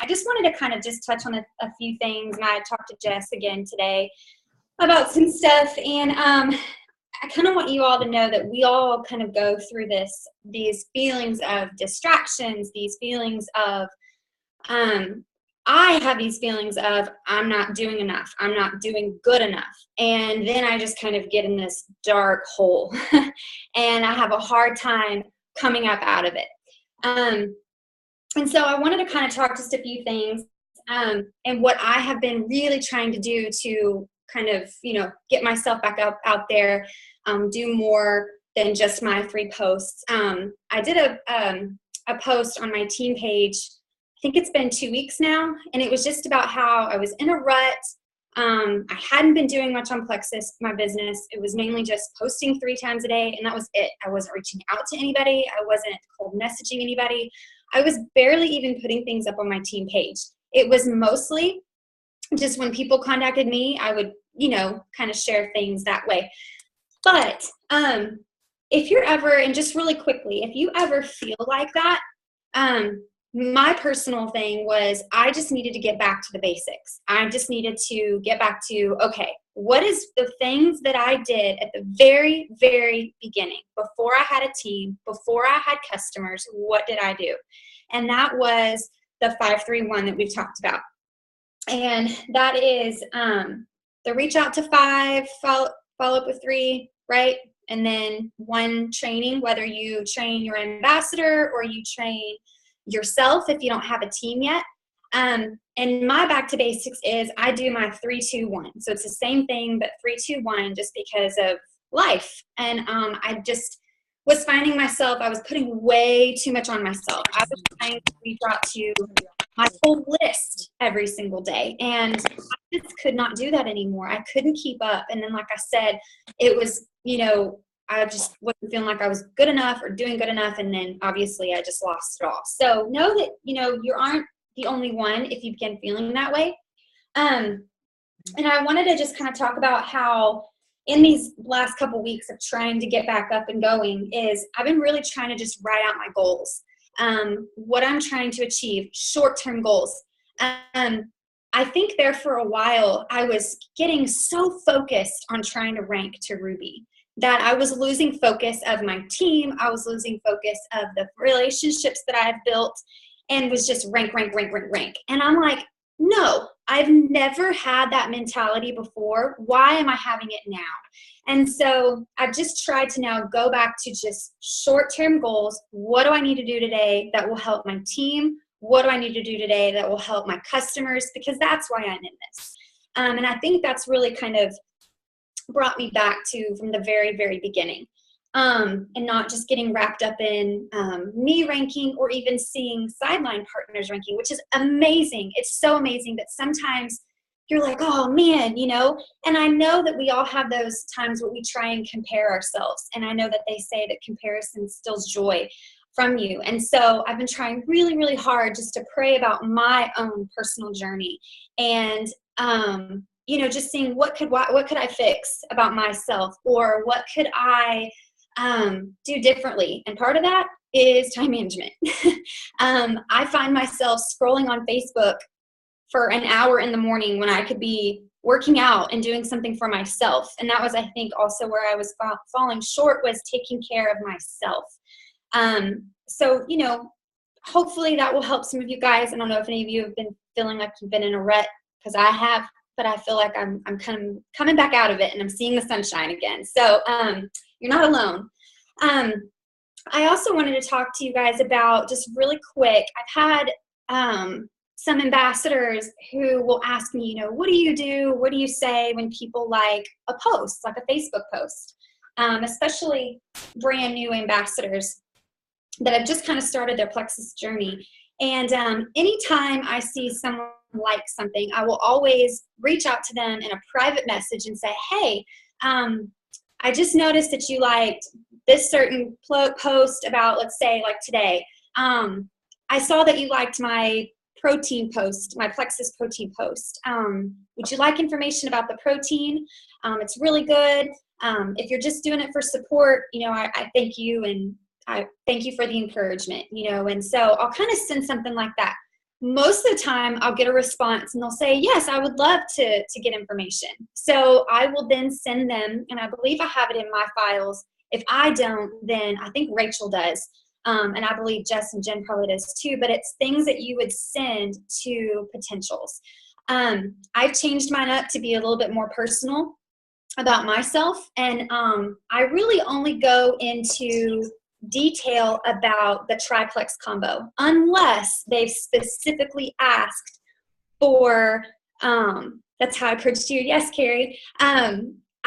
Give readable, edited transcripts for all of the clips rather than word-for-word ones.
I just wanted to kind of just touch on a few things, and I talked to Jess again today about some stuff, and I kind of want you all to know that we all kind of go through these feelings of distractions, these feelings of, I have these feelings of I'm not doing enough, I'm not doing good enough, and then I just kind of get in this dark hole, and I have a hard time coming up out of it. And so I wanted to kind of talk just a few things, and what I have been really trying to do to kind of, get myself back out there, do more than just my free posts. I did a post on my team page, I think it's been 2 weeks now, and it was just about how I was in a rut. I hadn't been doing much on Plexus, my business. It was mainly just posting 3 times a day, and that was it. I wasn't reaching out to anybody. I wasn't cold messaging anybody. I was barely even putting things up on my team page. It was mostly just when people contacted me, I would, kind of share things that way. But if you're ever, and just really quickly, if you ever feel like that, my personal thing was I just needed to get back to the basics. I just needed to get back to, okay, what is the things that I did at the very, very beginning, before I had a team, before I had customers, what did I do? And that was the 5-3-1 that we've talked about. And that is the reach out to 5, follow up with 3, right? And then 1 training, whether you train your ambassador or you train yourself if you don't have a team yet. And my back to basics is I do my 3-2-1. So it's the same thing, but 3-2-1 just because of life. And I just was finding myself, I was putting way too much on myself. I was trying to reach out to my whole list every single day. And I just could not do that anymore. I couldn't keep up. And then, like I said, it was, I just wasn't feeling like I was good enough or doing good enough. And then obviously I just lost it all. So know that, you aren't the only one if you begin feeling that way. And I wanted to just kind of talk about how in these last couple weeks of trying to get back up and going is I've been really trying to just write out my goals. What I'm trying to achieve, short-term goals. I think there for a while, I was getting so focused on trying to rank to Ruby that I was losing focus of my team. I was losing focus of the relationships that I've built and was just rank. And I'm like, no, I've never had that mentality before. Why am I having it now? And so I've just tried to now go back to just short-term goals. What do I need to do today that will help my team? What do I need to do today that will help my customers? Because that's why I'm in this. And I think that's really kind of brought me back to from the very, very beginning. And not just getting wrapped up in me ranking or even seeing sideline partners ranking, which is amazing. It's so amazing that sometimes you're like, oh man, and I know that we all have those times where we try and compare ourselves. And I know that they say that comparison steals joy from you. And so I've been trying really, really hard just to pray about my own personal journey and, just seeing what could I fix about myself, or what could I do differently. And part of that is time management. I find myself scrolling on Facebook for an hour in the morning when I could be working out and doing something for myself. And that was, I think, also where I was falling short, was taking care of myself. So, hopefully that will help some of you guys. I don't know if any of you have been feeling like you've been in a rut, because I have, but I feel like I'm kind of coming back out of it and I'm seeing the sunshine again. So, you're not alone. I also wanted to talk to you guys about, just really quick, I've had some ambassadors who will ask me, what do you do? What do you say when people like a post, like a Facebook post? Especially brand new ambassadors that have just kind of started their Plexus journey. And anytime I see someone like something, I will always reach out to them in a private message and say, hey, I just noticed that you liked this certain post about, let's say, like today. I saw that you liked my protein post, my Plexus protein post. Would you like information about the protein? It's really good. If you're just doing it for support, I thank you, and I thank you for the encouragement, and so I'll kind of send something like that. most of the time I'll get a response and they'll say, yes, I would love to get information. So I will then send them, and I believe I have it in my files. If I don't, then I think Rachel does. And I believe Jess and Jen probably does too, but it's things that you would send to potentials. I've changed mine up to be a little bit more personal about myself. And I really only go into detail about the triplex combo unless they've specifically asked for, that's how I approached you. Yes, Carrie.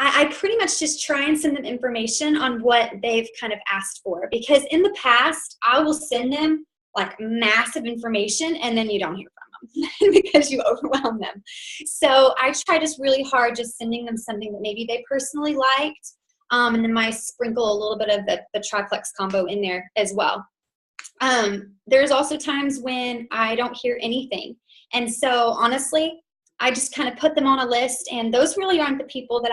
I pretty much just try and send them information on what they've kind of asked for, because in the past I will send them like massive information and then you don't hear from them because you overwhelm them. So I try just really hard just sending them something that maybe they personally liked, and then might sprinkle a little bit of the triplex combo in there as well. There's also times when I don't hear anything, and so honestly I just kind of put them on a list, and those really aren't the people that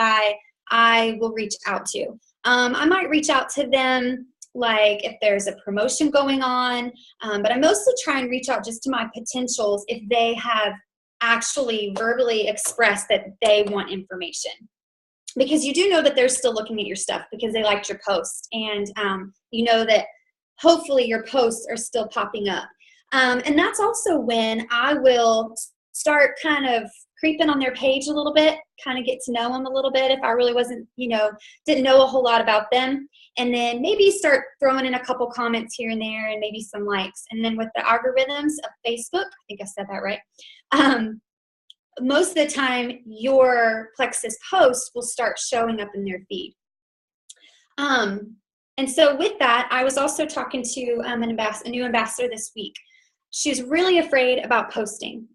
I will reach out to. I might reach out to them like if there's a promotion going on, but I mostly try and reach out just to my potentials if they have actually verbally expressed that they want information. Because you do know that they're still looking at your stuff because they liked your post, and you know that hopefully your posts are still popping up. And that's also when I will start kind of creeping on their page a little bit, kind of get to know them a little bit if I really wasn't, didn't know a whole lot about them. And then maybe start throwing in a couple comments here and there and maybe some likes. And then with the algorithms of Facebook, I think I said that right, most of the time your Plexus post will start showing up in their feed. And so with that, I was also talking to a new ambassador this week. She's really afraid about posting.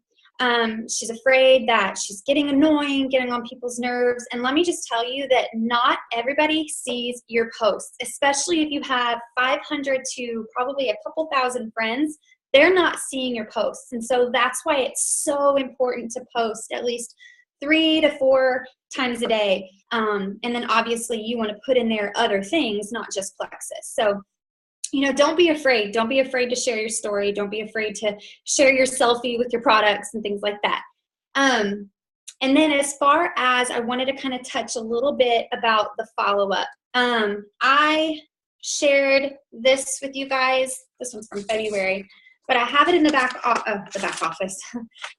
She's afraid that she's getting annoying, getting on people's nerves. And let me just tell you that not everybody sees your posts, especially if you have 500 to probably a couple thousand friends. They're not seeing your posts. And so that's why it's so important to post at least 3 to 4 times a day. And then obviously you want to put in there other things, not just Plexus. So don't be afraid. Don't be afraid to share your story. Don't be afraid to share your selfie with your products and things like that. And then as far as I wanted to kind of touch a little bit about the follow-up. I shared this with you guys. This one's from February, but I have it in the back office.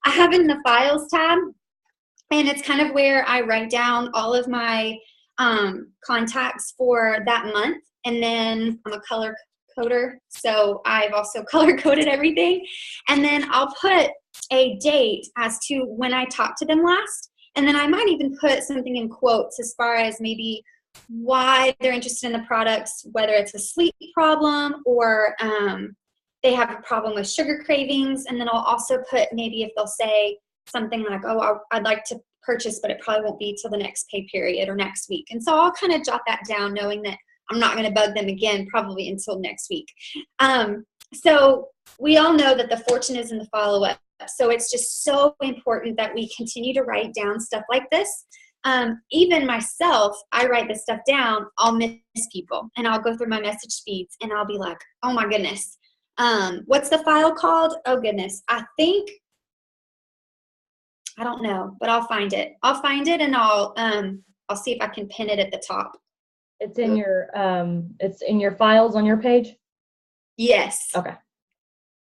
I have it in the files tab, and it's kind of where I write down all of my contacts for that month. And then I'm a color coder, so I've also color coded everything, and then I'll put a date as to when I talked to them last, and then I might even put something in quotes as far as maybe why they're interested in the products, whether it's a sleep problem or they have a problem with sugar cravings. And then I'll also put maybe if they'll say something like, oh, I'd like to purchase, but it probably won't be till the next pay period or next week. And so I'll kind of jot that down, knowing that I'm not going to bug them again probably until next week. So we all know that the fortune is in the follow-up. So it's just so important that we continue to write down stuff like this. Even myself, I write this stuff down. I'll miss people, and I'll go through my message feeds, and I'll be like, oh my goodness. What's the file called? Oh goodness. I don't know, but I'll find it. I'll find it, and I'll see if I can pin it at the top. It's in your files on your page? Yes. Okay.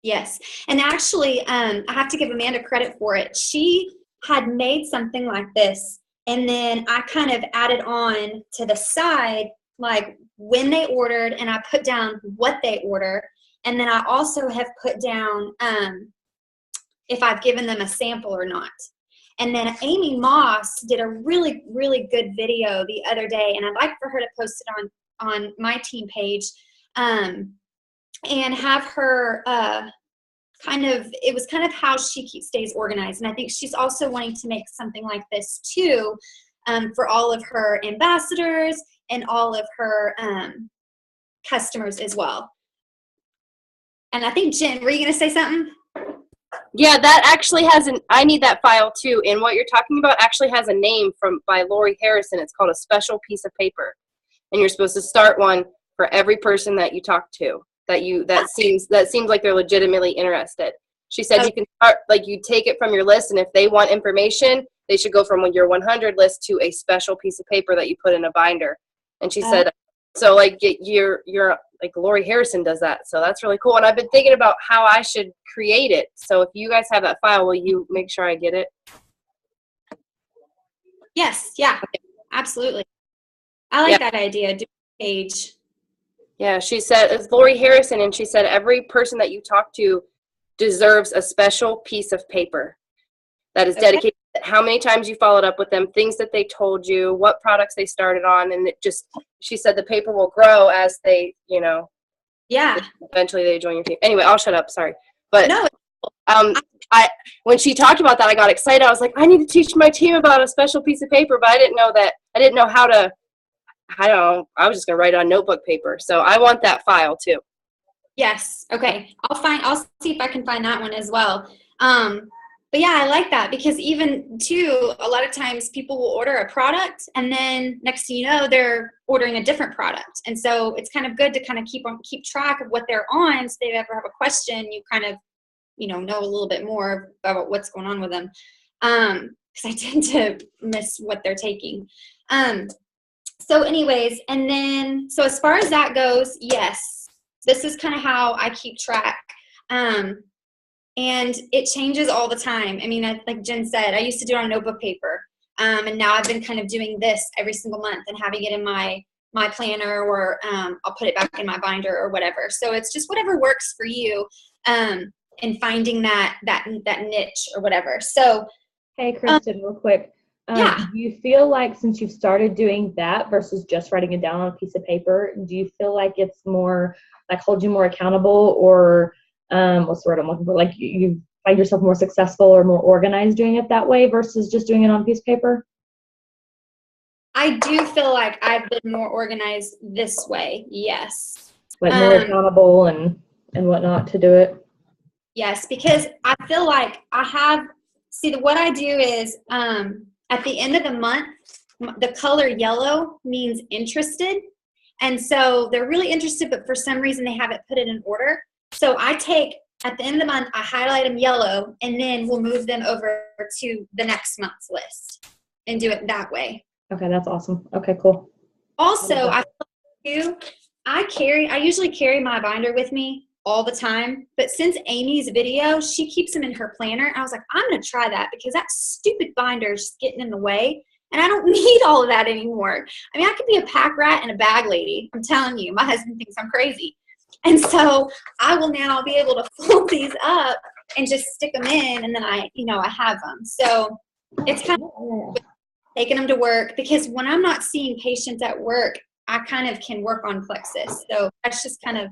Yes. And actually, I have to give Amanda credit for it. She had made something like this, and then I kind of added on to the side, like when they ordered, and I put down what they order. And then I also have put down if I've given them a sample or not. And then Amy Moss did a really, really good video the other day, and I'd like for her to post it on my team page, and have her it was kind of how she stays organized. And I think she's also wanting to make something like this too, for all of her ambassadors and all of her customers as well. And I think, Jen, were you going to say something? Yeah, that actually I need that file too. And what you're talking about actually has a name by Lori Harrison. It's called a special piece of paper. And you're supposed to start one for every person that you talk to, that seems like they're legitimately interested. She said Oh. you can start, like, you take it from your list, and if they want information, they should go from your 100 list to a special piece of paper that you put in a binder. And she said, so like you're like Lori Harrison does that. So that's really cool. And I've been thinking about how I should create it. So if you guys have that file, will you make sure I get it? Yes, yeah, absolutely. I like that idea. Do a page. Yeah, she said, it's Lori Harrison, and she said every person that you talk to deserves a special piece of paper that is dedicated to how many times you followed up with them, things that they told you, what products they started on, and it just, she said the paper will grow as they, you know, eventually they join your team. Anyway, I'll shut up, sorry. But no, when she talked about that, I got excited. I was like, I need to teach my team about a special piece of paper, but I didn't know how to, I don't know, I was just gonna write it on notebook paper. So I want that file too. Yes. Okay. I'll see if I can find that one as well. But yeah, I like that because even too, a lot of times people will order a product and then next thing you know, they're ordering a different product. And so it's kind of good to kind of keep track of what they're on. So if they ever have a question, you kind of, know a little bit more about what's going on with them. Because I tend to miss what they're taking. So anyways, and then, so as far as that goes, yes, this is kind of how I keep track. And it changes all the time. I mean, like Jen said, I used to do it on notebook paper. And now I've been kind of doing this every single month and having it in my planner, or I'll put it back in my binder or whatever. So it's just whatever works for you, and finding that niche or whatever. So, hey, Kristen, real quick. Yeah. Do you feel like since you've started doing that versus just writing it down on a piece of paper, do you feel like it's more, like, hold you more accountable, or what's the word I'm looking for? Like you find yourself more successful or more organized doing it that way versus just doing it on a piece of paper? I do feel like I've been more organized this way. Yes. Like more accountable and whatnot to do it? Yes, because I feel like what I do is at the end of the month, the color yellow means interested. And so they're really interested, but for some reason they haven't put it in order. So at the end of the month, I highlight them yellow, and then we'll move them over to the next month's list and do it that way. Okay, that's awesome. Okay, cool. Also, I usually carry my binder with me all the time, but since Amy's video, she keeps them in her planner. I was like, I'm going to try that because that stupid binder is getting in the way, and I don't need all of that anymore. I mean, I could be a pack rat and a bag lady. I'm telling you, my husband thinks I'm crazy. And so I will now be able to fold these up and just stick them in, and then I have them. So it's kind of taking them to work, because when I'm not seeing patients at work, I kind of can work on Plexus. So that's just kind of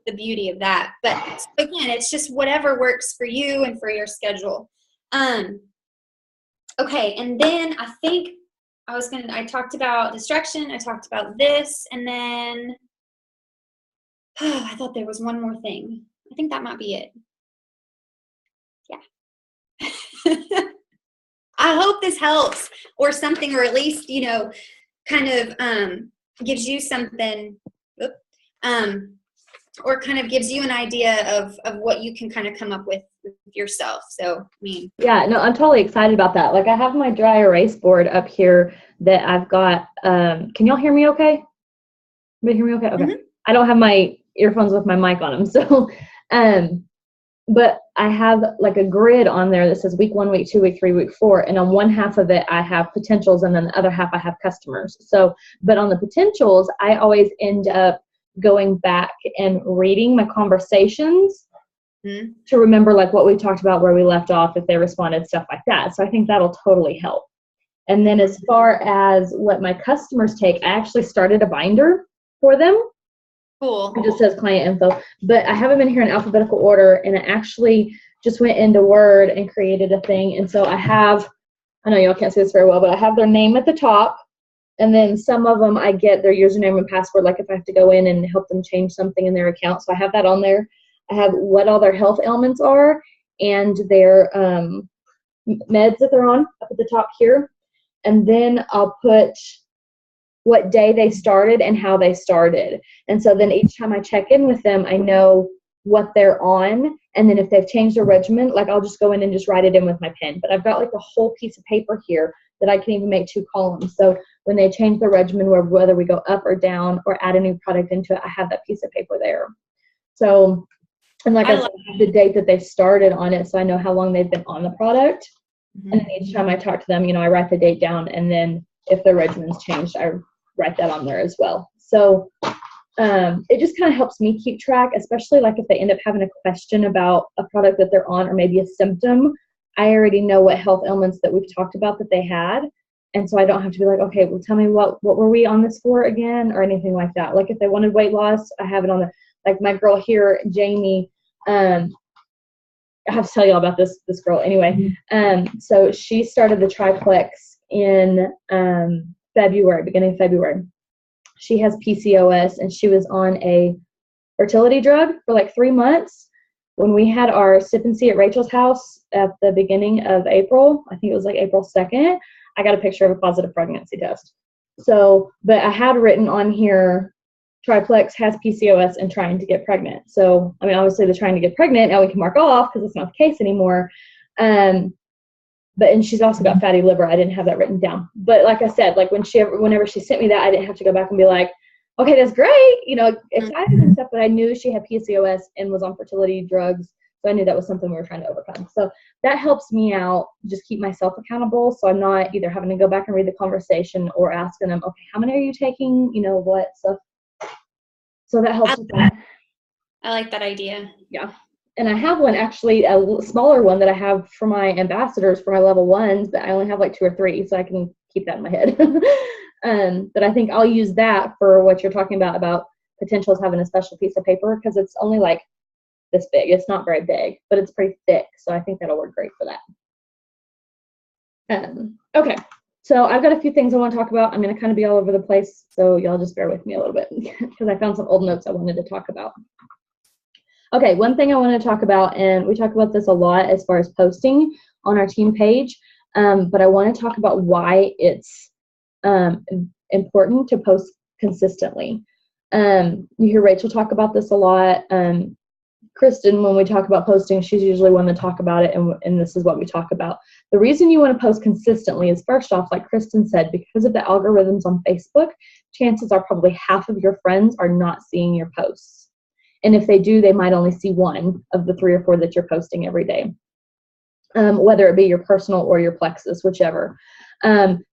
the beauty of that. But again, it's just whatever works for you and for your schedule. Okay, and then I think I talked about distraction, I talked about this, and then I thought there was one more thing. I think that might be it. Yeah. I hope this helps or something, or at least, kind of gives you something, or kind of gives you an idea of what you can kind of come up with yourself. So, I mean. Yeah, no, I'm totally excited about that. Like, I have my dry erase board up here that I've got. Can y'all hear me okay? Everybody hear me okay? Okay. Mm-hmm. I don't have my earphones with my mic on them. So, but I have like a grid on there that says week 1, week 2, week 3, week 4. And on one half of it, I have potentials, and then the other half I have customers. So, but on the potentials, I always end up going back and reading my conversations to remember like what we talked about, where we left off, if they responded, stuff like that. So I think that'll totally help. And then as far as what my customers take, I actually started a binder for them. Cool. It just says client info, but I have them in here in alphabetical order, and I actually just went into Word and created a thing. And so I know y'all can't see this very well, but I have their name at the top, and then some of them I get their username and password, like if I have to go in and help them change something in their account. So I have that on there. I have what all their health ailments are and their meds that they're on up at the top here. And then I'll put what day they started and how they started. And so then each time I check in with them, I know what they're on. And then if they've changed their regimen, like I'll just go in and just write it in with my pen. But I've got like a whole piece of paper here that I can even make 2 columns. So when they change their regimen, whether we go up or down or add a new product into it, I have that piece of paper there. So, and like I said, the date that they started on it, so I know how long they've been on the product. Mm-hmm. And then each time I talk to them, I write the date down, and then if their regimen's changed, I write that on there as well. So it just kind of helps me keep track, especially like if they end up having a question about a product that they're on or maybe a symptom. I already know what health ailments that we've talked about that they had. And so I don't have to be like, okay, well, tell me what were we on this for again, or anything like that. Like if they wanted weight loss, I have it on the, like my girl here, Jamie, I have to tell you all about this girl anyway. So she started the Triplex in February, beginning of February. She has PCOS, and she was on a fertility drug for like 3 months. When we had our sip and see at Rachel's house at the beginning of April, I think it was like April 2nd, I got a picture of a positive pregnancy test. So, but I had written on here, Triplex has PCOS and trying to get pregnant. So, I mean, obviously the trying to get pregnant, now we can mark off because it's not the case anymore. And she's also got fatty liver. I didn't have that written down. But like I said, like whenever she sent me that, I didn't have to go back and be like, okay, that's great, excited and stuff. But I knew she had PCOS and was on fertility drugs. So I knew that was something we were trying to overcome. So that helps me out, just keep myself accountable. So I'm not either having to go back and read the conversation or asking them, okay, how many are you taking? What stuff. So that helps with that. I like that idea. Yeah. And I have one, actually, a smaller one that I have for my ambassadors, for my level 1s, but I only have like 2 or 3, so I can keep that in my head. But I think I'll use that for what you're talking about potentials having a special piece of paper, because it's only like this big. It's not very big, but it's pretty thick, so I think that'll work great for that. Okay, so I've got a few things I want to talk about. I'm going to kind of be all over the place, so y'all just bear with me a little bit because I found some old notes I wanted to talk about. Okay, one thing I want to talk about, and we talk about this a lot as far as posting on our team page, but I want to talk about why it's important to post consistently. You hear Rachel talk about this a lot. Kristen, when we talk about posting, she's usually one to talk about it, and this is what we talk about. The reason you want to post consistently is, first off, like Kristen said, because of the algorithms on Facebook, chances are probably half of your friends are not seeing your posts. And if they do, they might only see one of the 3 or 4 that you're posting every day, whether it be your personal or your Plexus, whichever.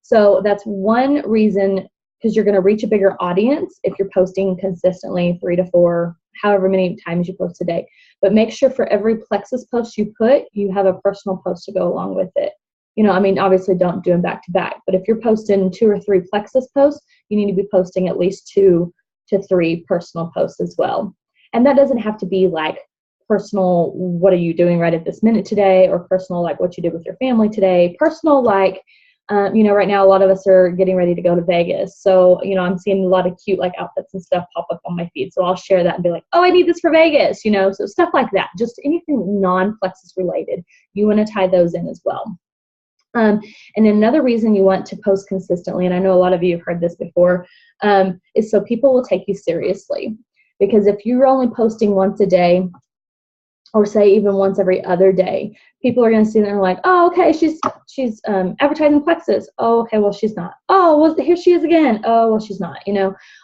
So that's one reason, because you're going to reach a bigger audience if you're posting consistently 3 to 4, however many times you post a day. But make sure for every Plexus post you put, you have a personal post to go along with it. Obviously don't do them back to back, but if you're posting 2 or 3 Plexus posts, you need to be posting at least 2 to 3 personal posts as well. And that doesn't have to be like personal, what are you doing right at this minute today, or personal, like what you did with your family today. Personal, like, right now a lot of us are getting ready to go to Vegas. So, I'm seeing a lot of cute like outfits and stuff pop up on my feed. So I'll share that and be like, oh, I need this for Vegas, so stuff like that. Just anything non-Plexus related. You want to tie those in as well. And another reason you want to post consistently, and I know a lot of you have heard this before, is so people will take you seriously. Because if you're only posting once a day, or say even once every other day, people are going to see that and like, oh, okay, she's advertising Plexus. Oh, okay, well, she's not. Oh, well, here she is again. Oh, well, she's not,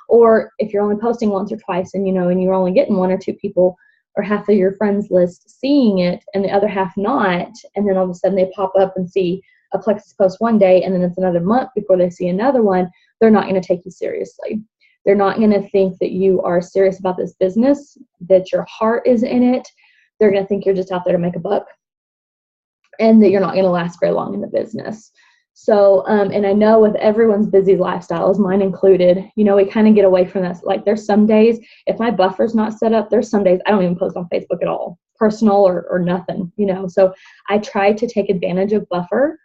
Or if you're only posting once or twice and, and you're only getting 1 or 2 people or half of your friends list seeing it and the other half not, and then all of a sudden they pop up and see a Plexus post one day and then it's another month before they see another one, they're not going to take you seriously. They're not going to think that you are serious about this business, that your heart is in it. They're going to think you're just out there to make a buck, and that you're not going to last very long in the business. So, and I know with everyone's busy lifestyles, mine included, we kind of get away from that. Like there's some days, if my buffer's not set up, there's some days I don't even post on Facebook at all, personal or nothing, So I try to take advantage of buffer,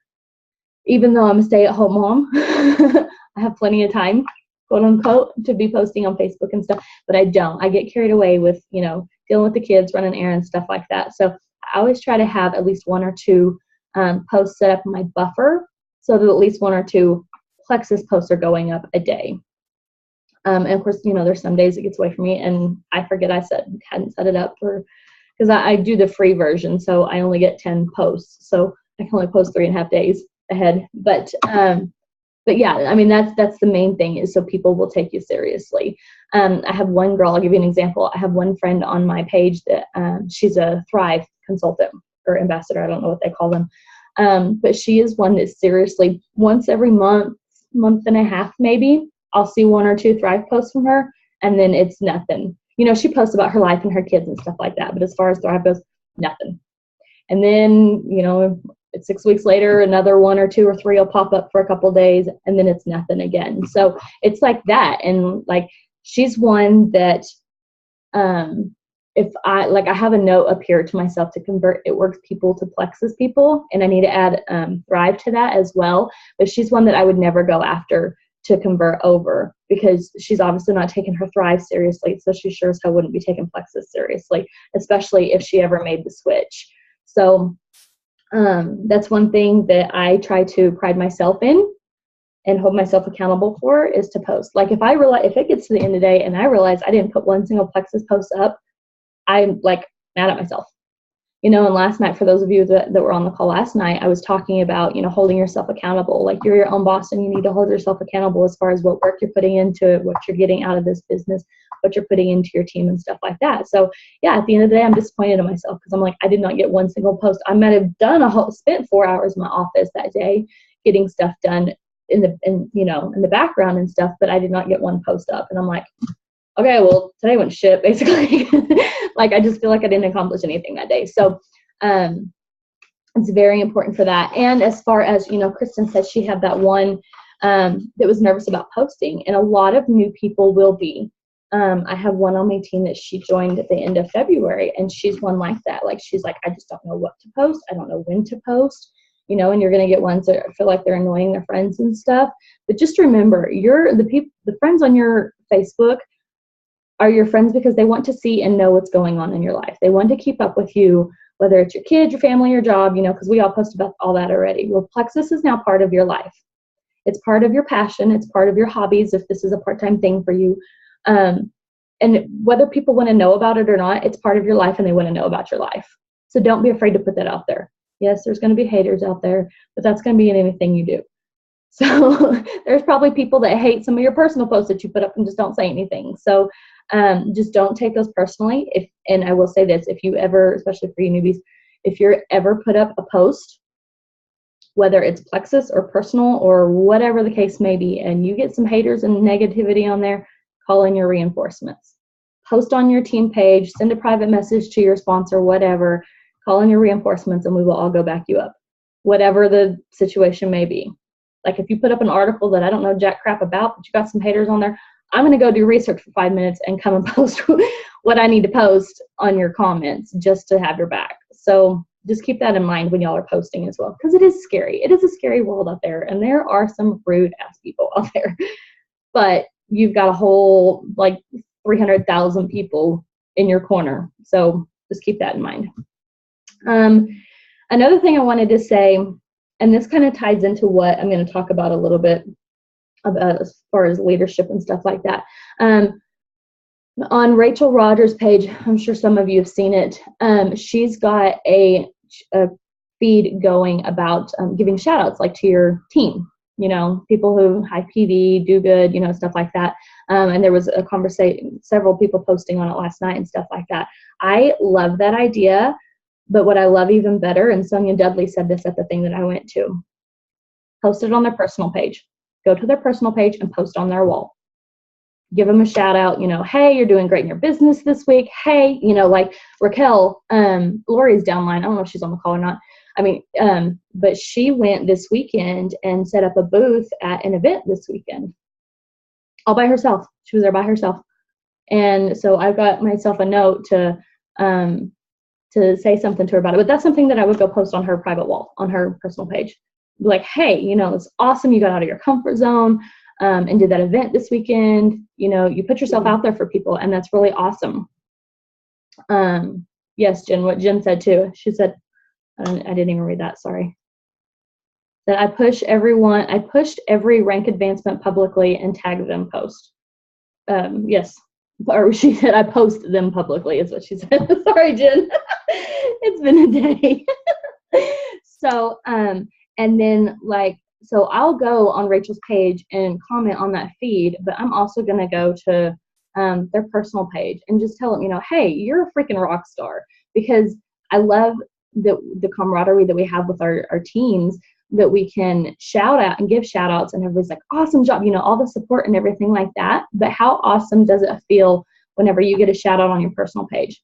even though I'm a stay-at-home mom. I have plenty of time, quote unquote, to be posting on Facebook and stuff, but I don't. I get carried away with, dealing with the kids, running errands, stuff like that. So I always try to have at least 1 or 2 posts set up in my buffer so that at least 1 or 2 Plexus posts are going up a day. And of course, there's some days it gets away from me and I forget I hadn't set it up because I do the free version. So I only get 10 posts. So I can only post 3.5 days ahead. But yeah, I mean, that's the main thing, is so people will take you seriously. I have one girl, I'll give you an example. I have one friend on my page that she's a Thrive consultant or ambassador. I don't know what they call them. But she is one that seriously, once every month and a half maybe, I'll see 1 or 2 Thrive posts from her, and then it's nothing. She posts about her life and her kids and stuff like that. But as far as Thrive goes, nothing. And then, 6 weeks later, another 1 or 2 or 3 will pop up for a couple days, and then it's nothing again. So it's like that. And like, she's one that, if I have a note up here to myself to convert It Works people to Plexus people, and I need to add Thrive to that as well. But she's one that I would never go after to convert over, because she's obviously not taking her Thrive seriously. So she sure as hell wouldn't be taking Plexus seriously, especially if she ever made the switch. So that's one thing that I try to pride myself in and hold myself accountable for, is to post. Like, if it gets to the end of the day and I realize I didn't put one single Plexus post up, I'm like mad at myself. And last night, for those of you that were on the call last night, I was talking about, holding yourself accountable. Like, you're your own boss and you need to hold yourself accountable as far as what work you're putting into it, what you're getting out of this business, what you're putting into your team and stuff like that. So yeah, at the end of the day, I'm disappointed in myself because I'm like, I did not get one single post. I might have spent 4 hours in my office that day getting stuff done in the background and stuff, but I did not get one post up. And I'm like, okay, well, today went shit, basically. Like, I just feel like I didn't accomplish anything that day. So it's very important for that. And as far as, Kristen said she had that one that was nervous about posting, and a lot of new people will be. I have one on my team that she joined at the end of February, and she's one like that. Like, she's like, I just don't know what to post. I don't know when to post, and you're going to get ones that feel like they're annoying their friends and stuff. But just remember, the friends on your Facebook are your friends because they want to see and know what's going on in your life. They want to keep up with you, whether it's your kids, your family, your job, because we all post about all that already. Well, Plexus is now part of your life. It's part of your passion. It's part of your hobbies, if this is a part-time thing for you. And whether people want to know about it or not, it's part of your life and they want to know about your life. So don't be afraid to put that out there. Yes, there's going to be haters out there, but that's going to be in anything you do. So there's probably people that hate some of your personal posts that you put up and just don't say anything. So just don't take those personally. And I will say this, if you ever, especially for you newbies, if you're ever put up a post, whether it's Plexus or personal or whatever the case may be, and you get some haters and negativity on there, call in your reinforcements. Post on your team page, send a private message to your sponsor, whatever, call in your reinforcements, and we will all go back you up, whatever the situation may be. Like, if you put up an article that I don't know jack crap about, but you got some haters on there, I'm going to go do research for 5 minutes and come and post what I need to post on your comments just to have your back. So just keep that in mind when y'all are posting as well, because it is scary. It is a scary world out there, and there are some rude ass people out there. But you've got a whole 300,000 people in your corner. So just keep that in mind. Another thing I wanted to say, and this kind of ties into what I'm going to talk about a little bit about as far as leadership and stuff like that. On Rachel Rogers' page, I'm sure some of you have seen it. She's got a feed going about giving shout outs to your team, people who high PD, do good, stuff like that. And there was a conversation, several people posting on it last night and stuff like that. I love that idea, but what I love even better, and Sonia Dudley said this at the thing that I went to, post it on their personal page. Go to their personal page and post on their wall. Give them a shout out, hey, you're doing great in your business this week. Hey, like Raquel, Lori's downline. I don't know if she's on the call or not. But she went this weekend and set up a booth at an event this weekend, all by herself. She was there by herself. And so I got myself a note to say something to her about it. But that's something that I would go post on her private wall, on her personal page. Like, hey, it's awesome. You got out of your comfort zone and did that event this weekend. You put yourself out there for people, and that's really awesome. Yes, Jen, what Jen said too. She said, I didn't even read that, sorry. That I pushed every rank advancement publicly and tagged them post. yes. Or she said, I post them publicly, is what she said. Sorry, Jen. It's been a day. So, and then so I'll go on Rachel's page and comment on that feed, but I'm also going to go to their personal page and just tell them, hey, you're a freaking rock star, because I love the camaraderie that we have with our teams, that we can shout out and give shout outs and everybody's like, awesome job, all the support and everything like that. But how awesome does it feel whenever you get a shout out on your personal page,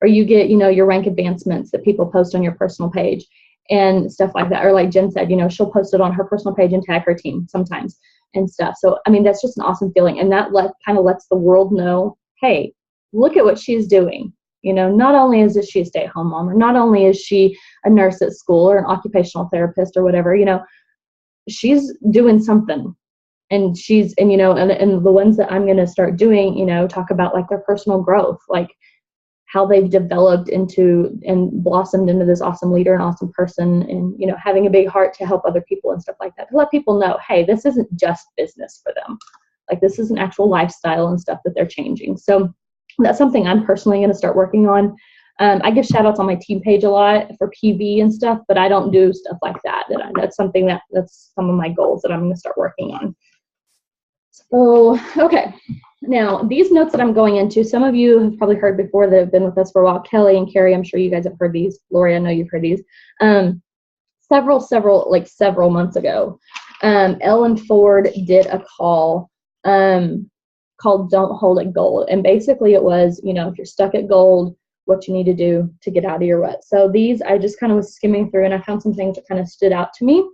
or you get, your rank advancements that people post on your personal page and stuff like that. Or like Jen said, she'll post it on her personal page and tag her team sometimes and stuff. So, I mean, that's just an awesome feeling. And that kind of lets the world know, hey, look at what she's doing. Not only is she a stay-at-home mom, or not only is she a nurse at school or an occupational therapist or whatever, she's doing something. And and the ones that I'm going to start doing, talk about like their personal growth, like how they've developed into and blossomed into this awesome leader and awesome person, and, having a big heart to help other people and stuff like that, to let people know, hey, this isn't just business for them. Like, this is an actual lifestyle and stuff that they're changing. So that's something I'm personally going to start working on. I give shout outs on my team page a lot for PV and stuff, but I don't do stuff like that. That's something that's some of my goals that I'm going to start working on. So, okay. Now, these notes that I'm going into, some of you have probably heard before that have been with us for a while. Kelly and Carrie, I'm sure you guys have heard these. Lori, I know you've heard these. Several months ago, Ellen Ford did a call called Don't Hold at Gold. And basically it was, if you're stuck at gold, what you need to do to get out of your rut. So these, I just kind of was skimming through and I found some things that kind of stood out to me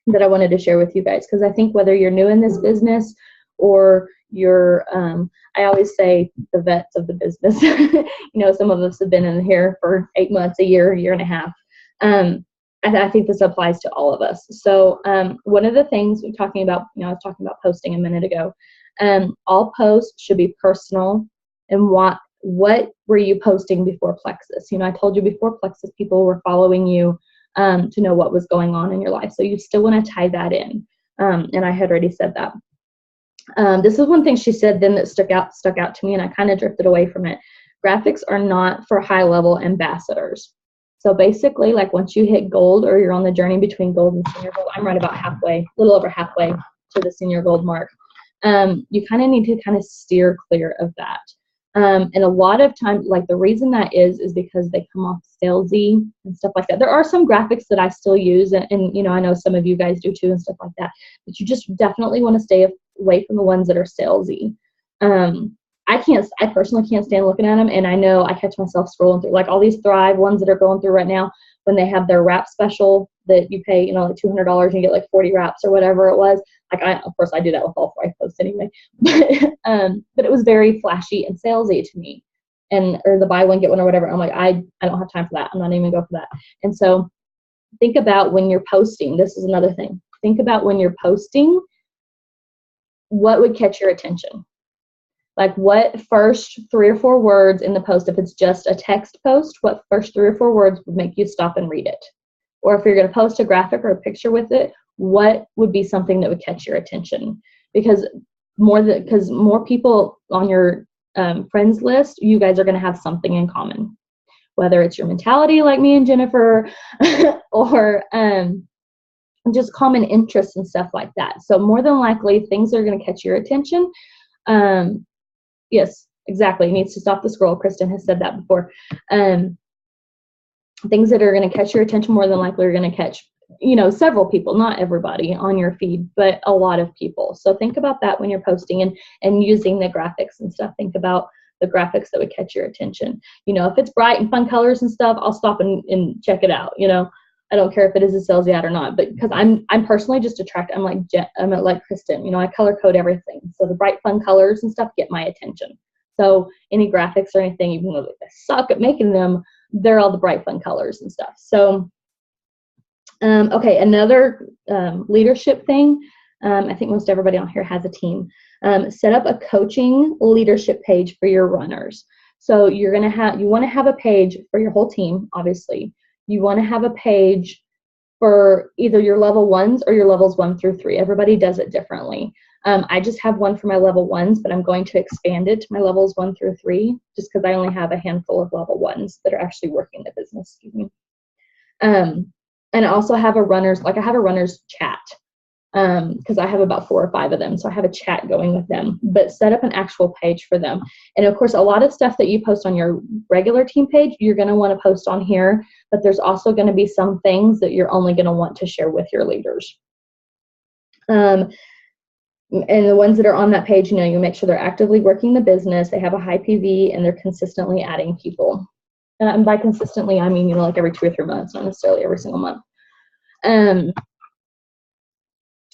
that I wanted to share with you guys. Because I think whether you're new in this business or you're, I always say the vets of the business, some of us have been in here for 8 months, a year and a half. I think this applies to all of us. So one of the things we're talking about, I was talking about posting a minute ago. All posts should be personal. And what were you posting before Plexus? I told you before Plexus, people were following you to know what was going on in your life. So you still want to tie that in. And I had already said that. This is one thing she said then that stuck out to me, and I kind of drifted away from it. Graphics are not for high-level ambassadors. So basically, like once you hit gold, or you're on the journey between gold and senior gold, I'm right about halfway, a little over halfway to the senior gold mark. You kind of need to kind of steer clear of that. And a lot of times, like the reason that is because they come off salesy and stuff like that. There are some graphics that I still use, and I know some of you guys do too and stuff like that, but you just definitely want to stay away from the ones that are salesy. I personally can't stand looking at them, and I know I catch myself scrolling through like all these Thrive ones that are going through right now when they have their wrap special that you pay, like $200 and you get like 40 wraps or whatever it was. Like of course I do that with all Thrive posts anyway, but it was very flashy and salesy to me, or the buy one get one or whatever. I'm like, I don't have time for that. I'm not even going to go for that. And so think about when you're posting. This is another thing. Think about when you're posting, what would catch your attention? Like what first 3 or 4 words in the post, if it's just a text post, what first 3 or 4 words would make you stop and read it? Or if you're going to post a graphic or a picture with it, what would be something that would catch your attention? Because more people on your friends list, you guys are going to have something in common, whether it's your mentality like me and Jennifer, or just common interests and stuff like that. So more than likely, things are going to catch your attention. Yes, exactly. It needs to stop the scroll. Kristen has said that before. Things that are going to catch your attention more than likely are going to catch, several people, not everybody on your feed, but a lot of people. So think about that when you're posting and using the graphics and stuff. Think about the graphics that would catch your attention. If it's bright and fun colors and stuff, I'll stop and check it out. I don't care if it is a sales ad or not, but because I'm personally just attracted. I'm like Kristen, I color code everything. So the bright fun colors and stuff get my attention. So any graphics or anything, even though I suck at making them, they're all the bright fun colors and stuff. So, okay, another leadership thing. I think most everybody on here has a team. Set up a coaching leadership page for your runners. So you want to have a page for your whole team, obviously. You want to have a page for either your level 1s or your levels 1 through 3. Everybody does it differently. I just have one for my level 1s, but I'm going to expand it to my levels 1 through 3, just because I only have a handful of level 1s that are actually working the business. Excuse me. And I also have a runners chat, because I have about 4 or 5 of them. So I have a chat going with them, but set up an actual page for them. And of course, a lot of stuff that you post on your regular team page, you're going to want to post on here, but there's also going to be some things that you're only going to want to share with your leaders. And the ones that are on that page, you make sure they're actively working the business, they have a high PV, and they're consistently adding people. And by consistently, I mean, like every 2 or 3 months, not necessarily every single month.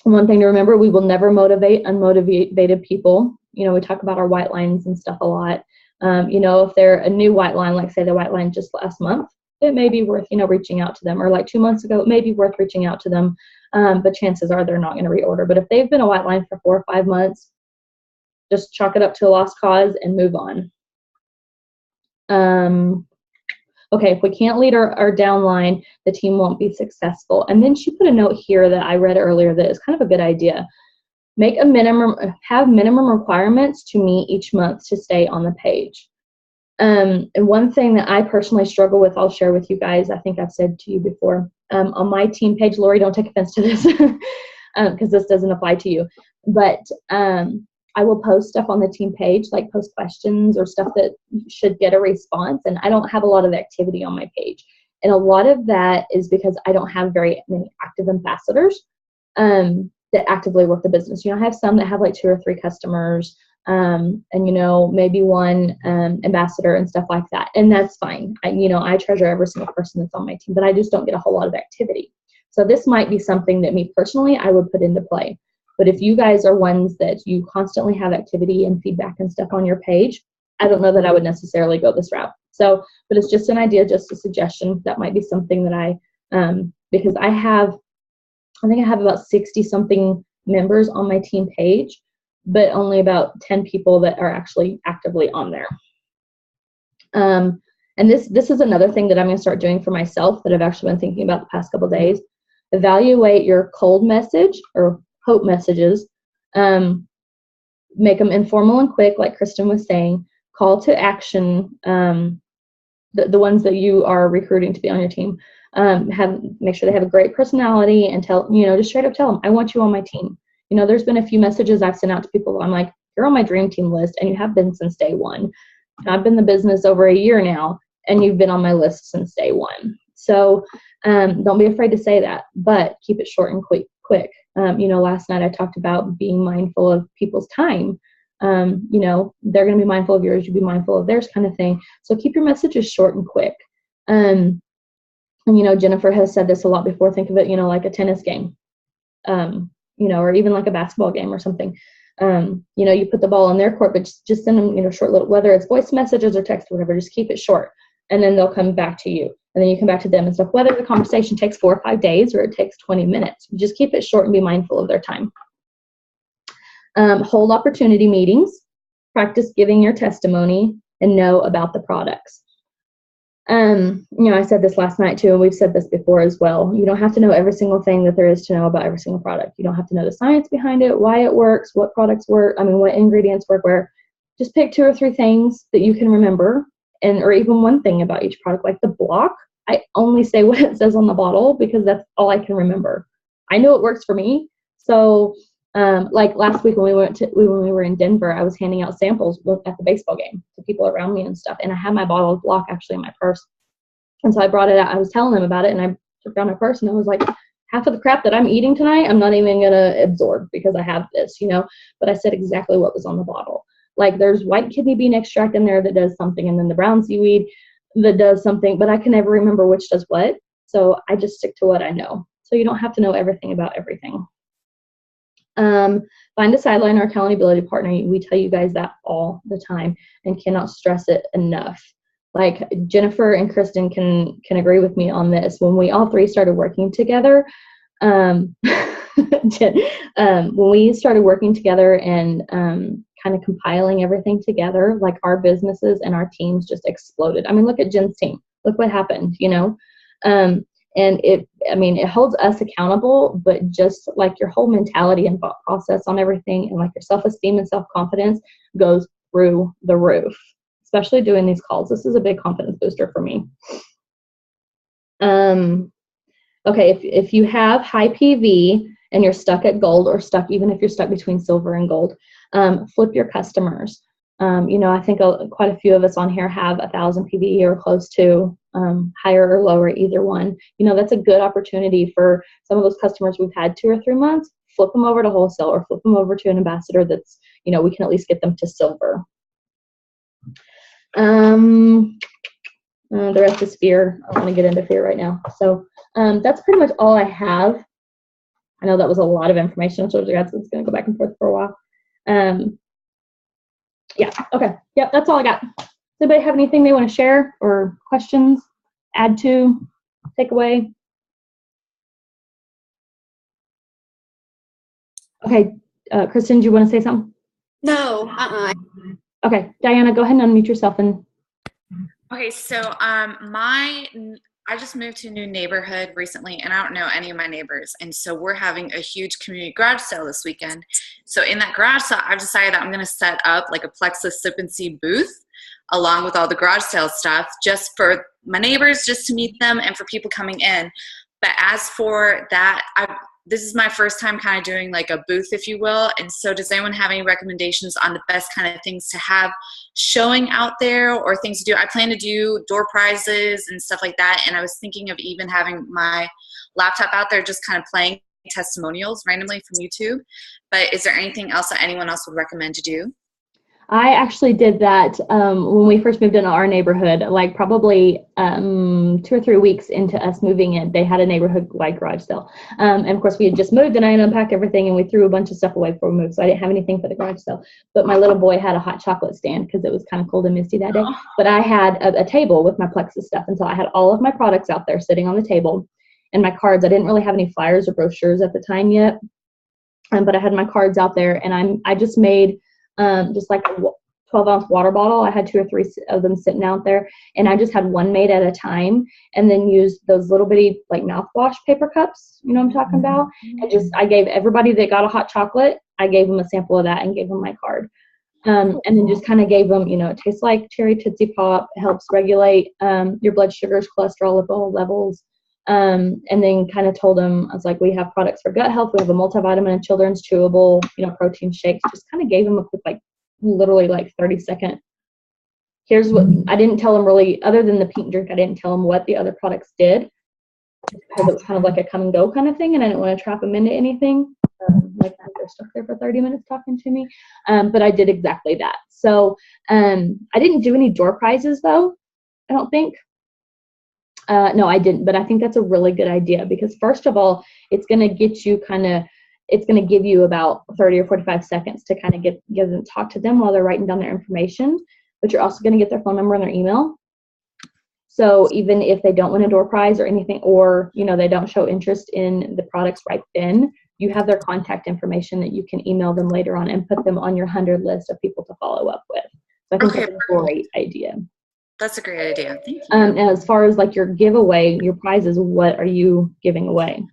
One thing to remember, we will never motivate unmotivated people. We talk about our white lines and stuff a lot. If they're a new white line, like say the white line just last month, it may be worth, reaching out to them, or like 2 months ago, it may be worth reaching out to them. But chances are they're not going to reorder. But if they've been a white line for 4 or 5 months, just chalk it up to a lost cause and move on. Okay, if we can't lead our downline, the team won't be successful. And then she put a note here that I read earlier that is kind of a good idea. Have minimum requirements to meet each month to stay on the page. And one thing that I personally struggle with, I'll share with you guys, I think I've said to you before, on my team page, Lori, don't take offense to this, because this doesn't apply to you, but I will post stuff on the team page, like post questions or stuff that should get a response, and I don't have a lot of activity on my page. And a lot of that is because I don't have very many active ambassadors that actively work the business. I have some that have like 2 or 3 customers, and maybe 1 ambassador and stuff like that, and that's fine. I treasure every single person that's on my team, but I just don't get a whole lot of activity. So this might be something that me personally I would put into play. But if you guys are ones that you constantly have activity and feedback and stuff on your page, I don't know that I would necessarily go this route. So, but it's just an idea, just a suggestion. That might be something that because I think I have about 60 something members on my team page, but only about 10 people that are actually actively on there. And this is another thing that I'm going to start doing for myself that I've actually been thinking about the past couple of days. Evaluate your cold message or hope messages. Make them informal and quick, like Kristen was saying. Call to action, the ones that you are recruiting to be on your team. Make sure they have a great personality, and just straight up tell them, I want you on my team. There's been a few messages I've sent out to people. I'm like, you're on my dream team list, and you have been since day 1. I've been in the business over a year now, and you've been on my list since day 1. So don't be afraid to say that, but keep it short and quick. Last night I talked about being mindful of people's time. They're going to be mindful of yours, you be mindful of theirs, kind of thing. So keep your messages short and quick. And Jennifer has said this a lot before. Think of it, like a tennis game, or even like a basketball game or something. You put the ball on their court, but just send them, short little, whether it's voice messages or text or whatever, just keep it short, and then they'll come back to you. And then you come back to them and stuff, whether the conversation takes 4 or 5 days or it takes 20 minutes. Just keep it short and be mindful of their time. Hold opportunity meetings, practice giving your testimony, and know about the products. I said this last night too, and we've said this before as well. You don't have to know every single thing that there is to know about every single product. You don't have to know the science behind it, why it works, what products work, what ingredients work where. Just pick 2 or 3 things that you can remember, or even 1 thing about each product. Like the block, I only say what it says on the bottle because that's all I can remember. I know it works for me. So like last week when we were in Denver, I was handing out samples at the baseball game to people around me and stuff. And I had my bottle of block actually in my purse. And so I brought it out. I was telling them about it, and I took down my purse, and I was like, half of the crap that I'm eating tonight, I'm not even going to absorb because I have this, But I said exactly what was on the bottle. Like there's white kidney bean extract in there that does something, and then the brown seaweed that does something, but I can never remember which does what. So I just stick to what I know. So you don't have to know everything about everything. Find a sideline or accountability partner. We tell you guys that all the time and cannot stress it enough. Like Jennifer and Kristen can agree with me on this. When we all 3 started working together, when we started working together and kind of compiling everything together, like our businesses and our teams just exploded. Look at Jen's team. Look what happened, And And it holds us accountable, but just like your whole mentality and thought process on everything, and like your self-esteem and self-confidence goes through the roof, especially doing these calls. This is a big confidence booster for me. Okay, if you have high PV and you're stuck at gold, or even if you're stuck between silver and gold, flip your customers. I think quite a few of us on here have 1,000 PV or close to, higher or lower, either one. That's a good opportunity for some of those customers we've had 2 or 3 months. Flip them over to wholesale, or flip them over to an ambassador that's, we can at least get them to silver. The rest is fear. I don't want to get into fear right now. So that's pretty much all I have. I know that was a lot of information, so it's going to go back and forth for a while. Yeah, okay. Yep, that's all I got. Does anybody have anything they want to share, or questions, add to, take away? Okay, Kristen, do you want to say something? No, Okay, Diana, go ahead and unmute yourself. Okay, so I just moved to a new neighborhood recently, and I don't know any of my neighbors, and so we're having a huge community garage sale this weekend. So in that garage sale, I've decided that I'm going to set up like a Plexus Sip and See booth along with all the garage sale stuff, just for my neighbors, just to meet them, and for people coming in. But as for that, this is my first time kind of doing like a booth, if you will. And so does anyone have any recommendations on the best kind of things to have showing out there, or things to do? I plan to do door prizes and stuff like that. And I was thinking of even having my laptop out there, just kind of playing testimonials randomly from YouTube. But is there anything else that anyone else would recommend to do? I actually did that when we first moved into our neighborhood, like probably 2 or 3 weeks into us moving in. They had a neighborhood-wide garage sale. And of course, we had just moved, and I had unpacked everything, and we threw a bunch of stuff away before we moved, so I didn't have anything for the garage sale. But my little boy had a hot chocolate stand because it was kind of cold and misty that day. But I had a table with my Plexus stuff, and so I had all of my products out there sitting on the table, and my cards. I didn't really have any flyers or brochures at the time yet, but I had my cards out there, and I just made just like a 12-ounce water bottle. I had 2 or 3 of them sitting out there, and I just had one made at a time, and then used those little bitty like mouthwash paper cups, you know what I'm talking about? And I gave everybody that got a hot chocolate, I gave them a sample of that and gave them my card. And then just kind of gave them, it tastes like cherry Tootsie Pop. It helps regulate your blood sugars, cholesterol levels. And then kind of told them, I was like, we have products for gut health. We have a multivitamin and children's chewable, protein shakes. Just kind of gave them a quick, literally 30-second. Here's what I didn't tell them really, other than the pink drink. I didn't tell them what the other products did, because it was kind of like a come and go kind of thing, and I didn't want to trap them into anything. Like they're stuck there for 30 minutes talking to me. But I did exactly that. So I didn't do any door prizes though, I don't think. No, I didn't, but I think that's a really good idea, because first of all, it's going to get you it's going to give you about 30 or 45 seconds to kind of give them, talk to them while they're writing down their information, but you're also going to get their phone number and their email. So even if they don't win a door prize or anything, or, they don't show interest in the products right then, you have their contact information that you can email them later on and put them on your 100 list of people to follow up with. So I think that's a great idea. That's a great idea. Thank you. And as far as your giveaway, your prizes, what are you giving away?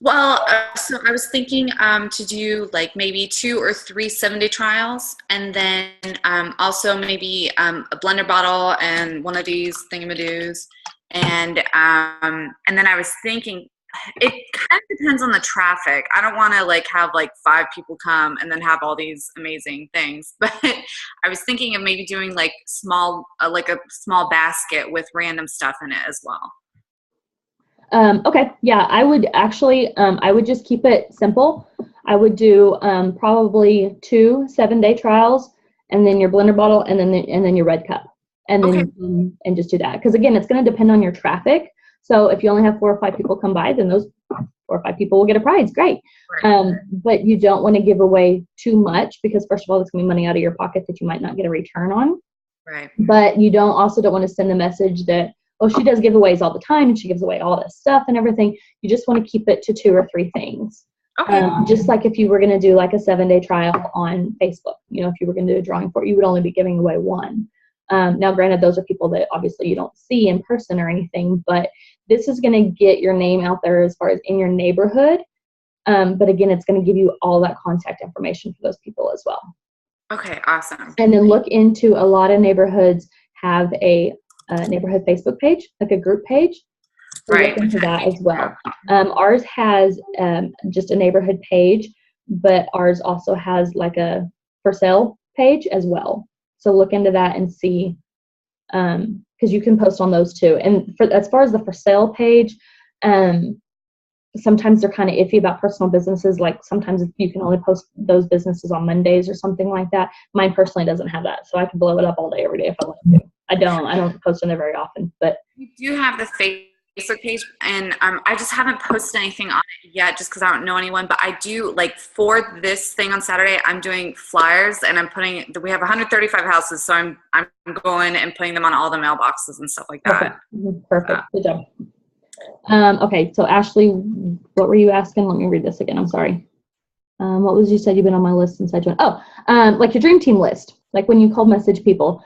Well, so I was thinking to do maybe 2 or 3 7-day trials, and then also maybe a blender bottle and one of these thingamadoos, and then I was thinking, it kind of depends on the traffic. I don't want to have 5 people come and then have all these amazing things, but I was thinking of maybe doing a small basket with random stuff in it as well. Okay, yeah, I would actually, I would just keep it simple. I would do probably 2 7-day trials, and then your blender bottle, and then your red cup, and then and just do that. Because again, it's going to depend on your traffic. So if you only have 4 or 5 people come by, then those 4 or 5 people will get a prize. Great. But you don't want to give away too much, because first of all, it's going to be money out of your pocket that you might not get a return on. Right. But you don't want to send the message that, oh, she does giveaways all the time and she gives away all this stuff and everything. You just want to keep it to 2 or 3 things. Okay. Just like if you were going to do a 7-day trial on Facebook, if you were going to do a drawing for it, you would only be giving away 1. Now, granted, those are people that obviously you don't see in person or anything, but this is going to get your name out there as far as in your neighborhood. But again, it's going to give you all that contact information for those people as well. Okay, awesome. And then look into, a lot of neighborhoods have a neighborhood Facebook page, like a group page. So Right. look into that as well. Ours has just a neighborhood page, but ours also has like a for sale page as well. So look into that and see, because you can post on those too. And for as far as the for sale page, sometimes they're kind of iffy about personal businesses. Like sometimes you can only post those businesses on Mondays or something like that. Mine personally doesn't have that, so I can blow it up all day, every day if I want to. I don't post on there very often, but We do have the Facebook page, and I just haven't posted anything on it yet just because I don't know anyone, but I do, like, for this thing on Saturday, I'm doing flyers, and we have 135 houses, so I'm going and putting them on all the mailboxes and stuff like that. Perfect. Good job. Okay, so Ashley, what were you asking? Let me read this again. I'm sorry. What was you said you've been on my list since I joined? Oh, like your dream team list, like when you cold message people,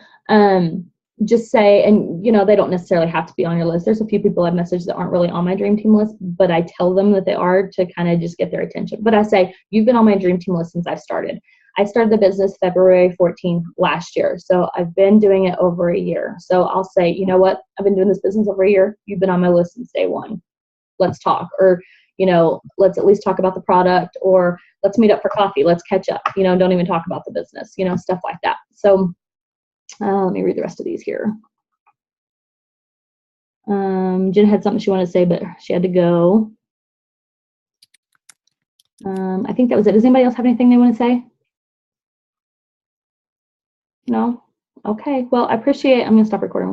just say, and they don't necessarily have to be on your list. There's a few people I've messaged that aren't really on my dream team list, but I tell them that they are to kind of just get their attention. But I say, you've been on my dream team list since I started. I started the business February 14 last year. So I've been doing it over a year. So I'll say, you know what? I've been doing this business over a year. You've been on my list since day one. Let's talk. Or, let's at least talk about the product, or let's meet up for coffee. Let's catch up. Don't even talk about the business, stuff like that. So let me read the rest of these here. Jen had something she wanted to say, but she had to go. I think that was it. Does anybody else have anything they want to say? No? Okay. Well, I appreciate it. I'm going to stop recording.